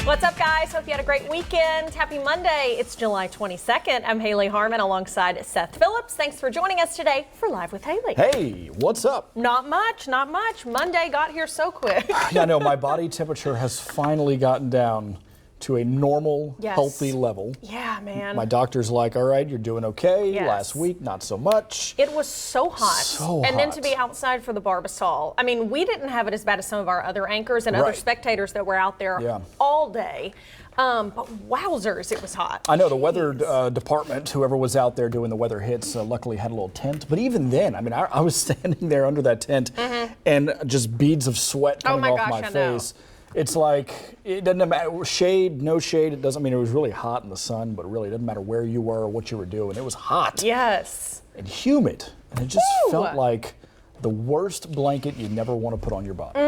What's up, guys? Hope you had a great weekend. Happy Monday. It's July 22nd. I'm Hayley Harmon alongside Seth Phillips. Thanks for joining us today for Live with Hayley. Hey, what's up? Not much, not much. Monday got here so quick. Yeah, I know. My body temperature has finally gotten down to a normal, healthy level. Yeah, man. My doctor's like, all right, you're doing okay. Yes. Last week, not so much. It was so hot. So and then hot. to be outside for the Barbasol. I mean, we didn't have it as bad as some of our other anchors and other Right. spectators that were out there all day. But wowzers, it was hot. I know the weather department, whoever was out there doing the weather hits, luckily had a little tent. But even then, I mean, I was standing there under that tent and just beads of sweat coming off my face. It's like, it doesn't matter, shade, no shade, it doesn't mean it was really hot in the sun, but really it doesn't matter where you were or what you were doing. It was hot. Yes. And humid. And it just felt like the worst blanket you never want to put on your body.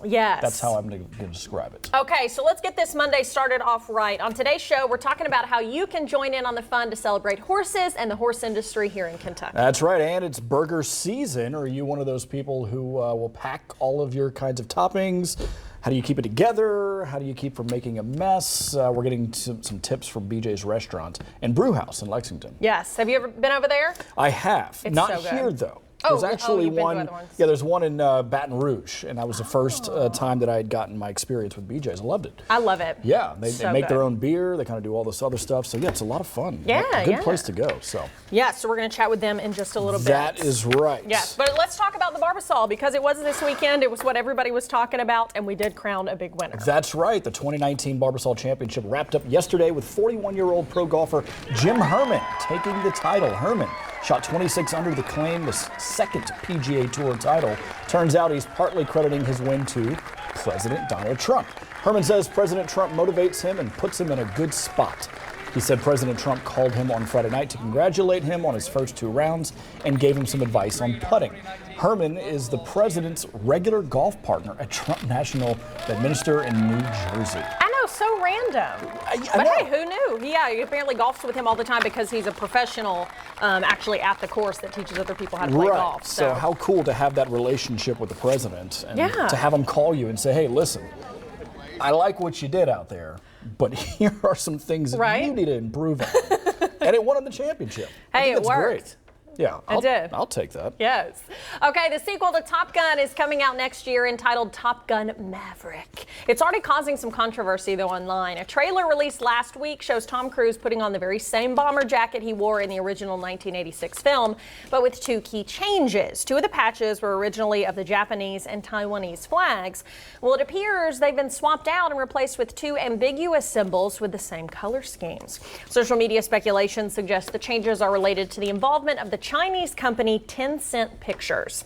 Yes. That's how I'm going to describe it. Okay, so let's get this Monday started off right. On today's show, we're talking about how you can join in on the fun to celebrate horses and the horse industry here in Kentucky. That's right, and it's burger season. Are you one of those people who will pack all of your kinds of toppings? How do you keep it together? How do you keep from making a mess? We're getting some tips from BJ's Restaurant and Brew House in Lexington. Yes. Have you ever been over there? I have. It's Not so good. here, though. There's actually you've been to one. other ones. Yeah, there's one in Baton Rouge, and that was the first time that I had gotten my experience with BJ's. I loved it. I love it. Yeah, they So make their good. own beer. They kind of do all this other stuff. So yeah, it's a lot of fun. Yeah, Good place to go. So. Yeah, so we're going to chat with them in just a little bit. That is right. Yes, but let's talk about the Barbasol because it was this weekend. It was what everybody was talking about, and we did crown a big winner. That's right. The 2019 Barbasol Championship wrapped up yesterday with 41-year-old pro golfer Jim Harmon taking the title. Harmon shot 26 under to claim the second PGA Tour title. Turns out he's partly crediting his win to President Donald Trump. Harmon says President Trump motivates him and puts him in a good spot. He said President Trump called him on Friday night to congratulate him on his first 2 rounds and gave him some advice on putting. Harmon is the president's regular golf partner at Trump National Administrator in New Jersey. So random. But hey, who knew? He apparently golfs with him all the time because he's a professional actually at the course that teaches other people how to play golf. So how cool to have that relationship with the president and to have him call you and say, hey, listen, I like what you did out there, but here are some things that you need to improve on. And it won him the championship. Hey, it worked. Great. Yeah, I'll take that. Yes. Okay, the sequel to Top Gun is coming out next year entitled Top Gun Maverick. It's already causing some controversy, though, online. A trailer released last week shows Tom Cruise putting on the very same bomber jacket he wore in the original 1986 film, but with 2 key changes. 2 of the patches were originally of the Japanese and Taiwanese flags. Well, it appears they've been swapped out and replaced with 2 ambiguous symbols with the same color schemes. Social media speculation suggests the changes are related to the involvement of the Chinese company Tencent Pictures.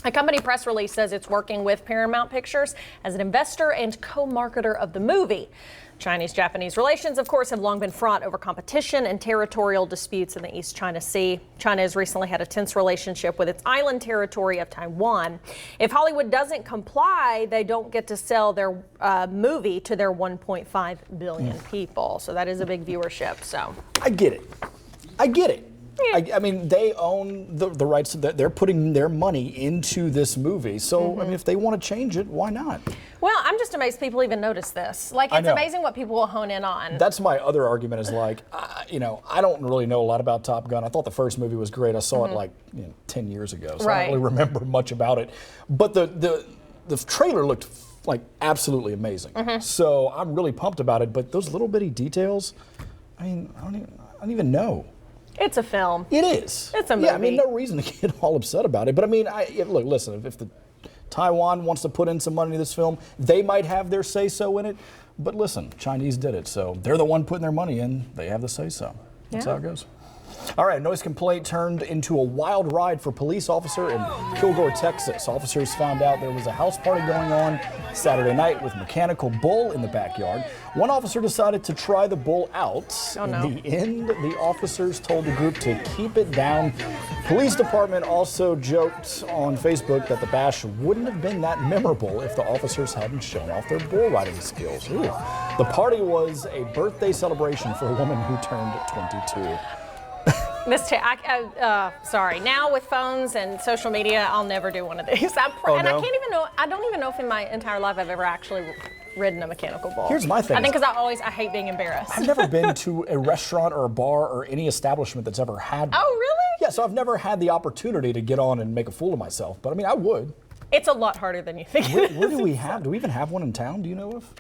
A company press release says it's working with Paramount Pictures as an investor and co-marketer of the movie. Chinese-Japanese relations, of course, have long been fraught over competition and territorial disputes in the East China Sea. China has recently had a tense relationship with its island territory of Taiwan. If Hollywood doesn't comply, they don't get to sell their movie to their 1.5 billion people. So that is a big viewership. So I get it. I mean, they own the rights. They're putting their money into this movie. So, I mean, if they want to change it, why not? Well, I'm just amazed people even notice this. Like, it's amazing what people will hone in on. That's my other argument is like, you know, I don't really know a lot about Top Gun. I thought the first movie was great. I saw it like 10 years ago, so I don't really remember much about it. But the trailer looked like absolutely amazing. So I'm really pumped about it. But those little bitty details, I mean, I don't even know. It's a film. It is. It's a movie. Yeah, I mean, no reason to get all upset about it. But I mean, look, listen, if the Taiwan wants to put in some money into this film, they might have their say-so in it. But listen, Chinese did it, so they're the one putting their money in. They have the say-so. That's how it goes. All right, noise complaint turned into a wild ride for police officer in Kilgore, Texas. Officers found out there was a house party going on Saturday night with mechanical bull in the backyard. One officer decided to try the bull out. In the end, the officers told the group to keep it down. Police department also joked on Facebook that the bash wouldn't have been that memorable if the officers hadn't shown off their bull riding skills. Ooh. The party was a birthday celebration for a woman who turned 22. Sorry. Now with phones and social media, I'll never do one of these. I don't even know if in my entire life I've ever actually ridden a mechanical bull. Here's my thing. I think because I hate being embarrassed. I've never been to a restaurant or a bar or any establishment that's ever had one. Oh, really? Yeah, so I've never had the opportunity to get on and make a fool of myself. But I mean, I would. It's a lot harder than you think. Where do we have? Do we even have one in town? Do you know of?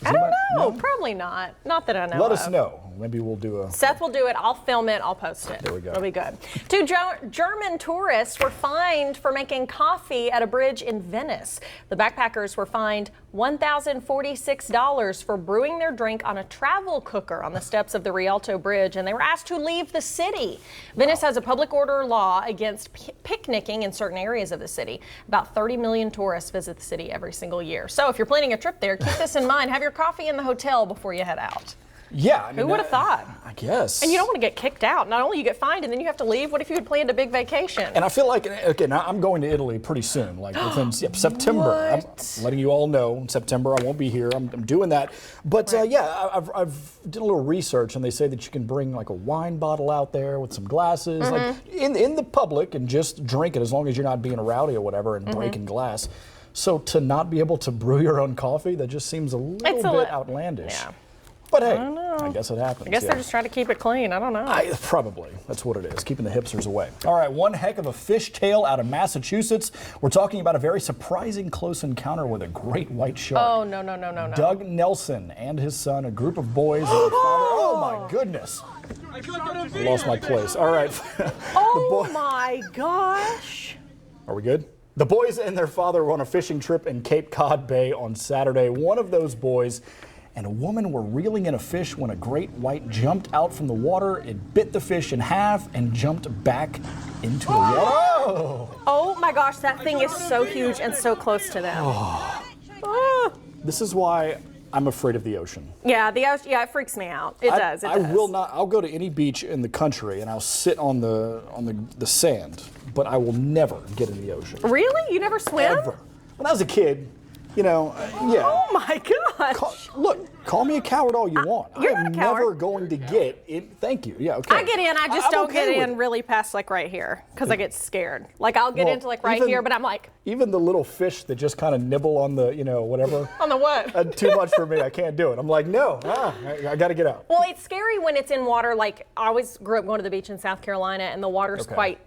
I don't know. Probably not. Not that I know Let of. us know. Maybe we'll do a... Seth will do it. I'll film it. I'll post it. There we go. It'll be good. Two German tourists were fined for making coffee at a bridge in Venice. The backpackers were fined $1,046 for brewing their drink on a travel cooker on the steps of the Rialto Bridge, and they were asked to leave the city. Venice has a public order law against picnicking in certain areas of the city. About 30 million tourists visit the city every single year. So if you're planning a trip there, keep this in mind. Have your coffee in the hotel before you head out. Yeah, I mean, Who would have thought? I guess. And you don't want to get kicked out. Not only you get fined and then you have to leave. What if you had planned a big vacation? And I feel like, okay, now I'm going to Italy pretty soon, like within September. I'm letting you all know, in September I won't be here. I'm doing that. But yeah, I've did a little research, and they say that you can bring like a wine bottle out there with some glasses, like in the public, and just drink it as long as you're not being a rowdy or whatever and breaking glass. So to not be able to brew your own coffee, that just seems a little bit outlandish. Yeah. But hey, I guess it happens. I guess they're just trying to keep it clean. I don't know. Probably. That's what it is, keeping the hipsters away. All right, one heck of a fish tale out of Massachusetts. We're talking about a very surprising close encounter with a great white shark. Oh, no. Doug Nelson and his son, a group of boys, and their father. Oh, my goodness. I lost my place. All right. Oh, my gosh. Are we good? The boys and their father were on a fishing trip in Cape Cod Bay on Saturday. One of those boys and a woman were reeling in a fish when a great white jumped out from the water. It bit the fish in half and jumped back into the water. Oh my gosh, that thing is so huge and so close to them. This is why I'm afraid of the ocean. Yeah, the ocean. Yeah, it freaks me out. It does. I will not. I'll go to any beach in the country and I'll sit on the sand, but I will never get in the ocean. Really? You never swim? Ever. When I was a kid, you know, yeah. Oh my gosh. Look, call me a coward all you want. You're I not am a coward. never going to get in. Thank you. Yeah, okay. I get in. I just I'm don't okay get with in it. really past like right here because I get scared. Like I'll get into like right here, but I'm like. Even the little fish that just kind of nibble on the, you know, whatever. On the what? Too much for me. I can't do it. I'm like, no, I got to get out. Well, it's scary when it's in water. Like I always grew up going to the beach in South Carolina, and the water's quite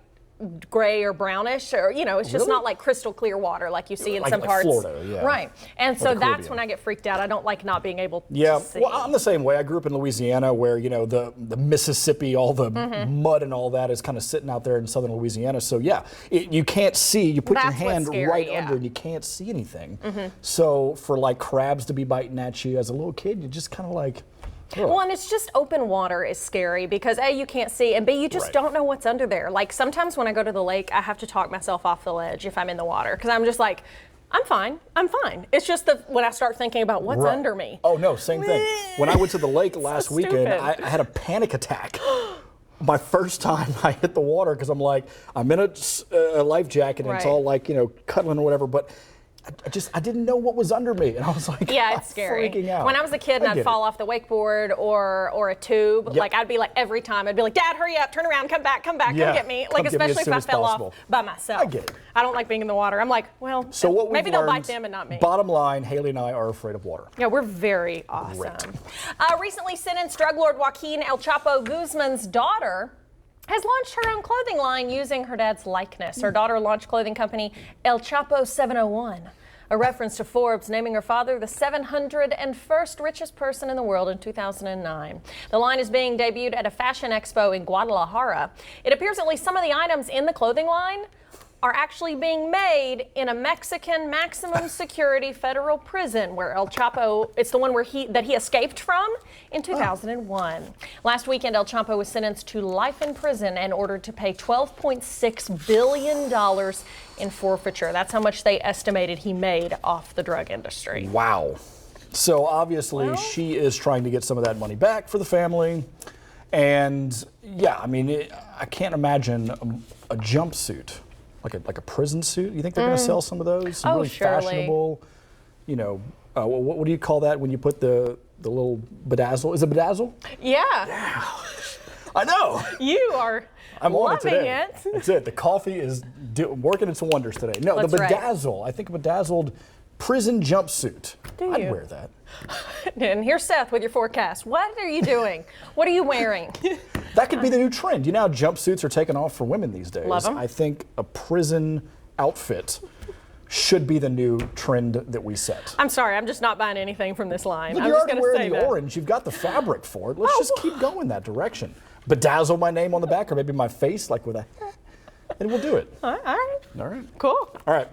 gray or brownish, or you know, it's just not like crystal clear water like you see in some parts. Florida, yeah. Right, and so that's when I get freaked out. I don't like not being able to see. Well, I'm the same way. I grew up in Louisiana, where you know the Mississippi, all the mud and all that is kind of sitting out there in southern Louisiana. So yeah, you can't see. You put your hand right under, and you can't see anything. So for like crabs to be biting at you as a little kid, you just kind of like. Well, and it's just open water is scary because A, you can't see, and B, you just don't know what's under there. Like sometimes when I go to the lake, I have to talk myself off the ledge if I'm in the water because I'm just like, I'm fine. It's just when I start thinking about what's under me. Oh no, same thing. When I went to the lake last weekend, I had a panic attack. My first time I hit the water because I'm like, I'm in a life jacket and it's all like, you know, cuddling or whatever, but I didn't know what was under me, and I was like, yeah, it's scary. Freaking out. When I was a kid and I'd fall off the wakeboard or a tube, like I'd be like every time I'd be like, Dad, hurry up, turn around, come back, come get me. Like especially if I fell off by myself. I get it. I don't like being in the water. I'm like, well, so what maybe they'll bite them and not me. Bottom line, Hayley and I are afraid of water. Yeah, we're very awesome. Recently sentenced drug lord Joaquin El Chapo Guzman's daughter has launched her own clothing line using her dad's likeness. Her daughter launched clothing company El Chapo 701. A reference to Forbes naming her father the 701st richest person in the world in 2009. The line is being debuted at a fashion expo in Guadalajara. It appears at least some of the items in the clothing line are actually being made in a Mexican maximum security federal prison where El Chapo, it's the one where he escaped from in 2001. Last weekend, El Chapo was sentenced to life in prison and ordered to pay $12.6 billion in forfeiture. That's how much they estimated he made off the drug industry. Wow. So obviously she is trying to get some of that money back for the family. And yeah, I mean, I can't imagine a jumpsuit. Like a prison suit? You think they're going to sell some of those? Some really fashionable, you know, what do you call that when you put the little bedazzle? Is it bedazzle? Yeah. I know. I'm loving it. That's it. The coffee is working its wonders today. No, the bedazzle. I think a bedazzled prison jumpsuit. Do I'd you? wear that. And here's Seth with your forecast. What are you doing? What are you wearing? That could be the new trend. You know how jumpsuits are taking off for women these days. Love 'em. I think a prison outfit should be the new trend that we set. I'm sorry, I'm just not buying anything from this line. Look, I'm you're just already going to wearing say the that. orange. You've got the fabric for it. Let's just keep going that direction. Bedazzle my name on the back, or maybe my face, like with a, and we'll do it. All right. All right. Cool. All right.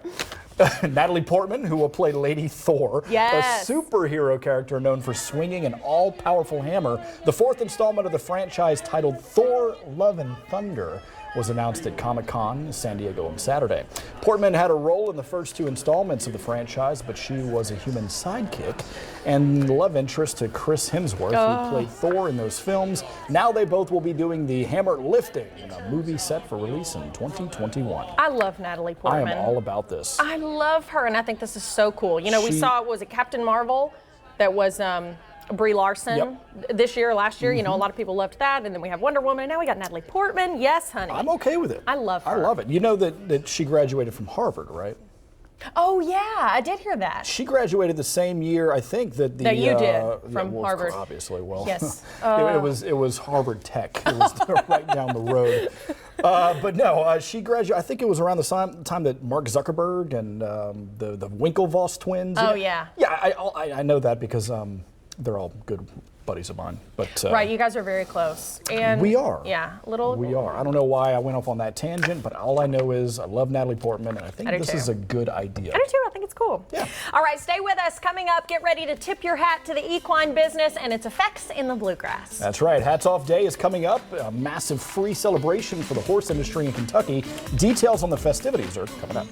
Natalie Portman, who will play Lady Thor, Yes. a superhero character known for swinging an all-powerful hammer. The fourth installment of the franchise, titled Thor: Love and Thunder, was announced at Comic-Con in San Diego on Saturday. Portman had a role in the first two installments of the franchise, but she was a human sidekick and love interest to Chris Hemsworth, who played Thor in those films. Now they both will be doing the hammer lifting in a movie set for release in 2021. I love Natalie I Portman. am all about this. I love her, and I think this is so cool. You know, we She- saw, was it Captain Marvel? That was Brie Larson Yep. this year, last year. You know, a lot of people loved that. And then we have Wonder Woman, and now we got Natalie Portman. Yes, honey. I'm okay with it. I love her. I love it. You know that she graduated from Harvard, right? Oh, yeah, I did hear that. She graduated the same year, I think, that the That you did, yeah, from well, Harvard. Obviously, well, Yes. it was Harvard Tech. It was right down the road. But no, she graduated. I think it was around the time that Mark Zuckerberg and the Winklevoss twins. Oh, yeah. Yeah, I know that because they're all good buddies of mine. But Right, you guys are very close. And we are. Yeah, little. We are. I don't know why I went off on that tangent, but all I know is I love Natalie Portman, and I think I do this too. is a good idea. I do too. I think it's cool. Yeah. All right, stay with us. Coming up, get ready to tip your hat to the equine business and its effects in the bluegrass. That's right. Hats Off Day is coming up. A massive free celebration for the horse industry in Kentucky. Details on the festivities are coming up.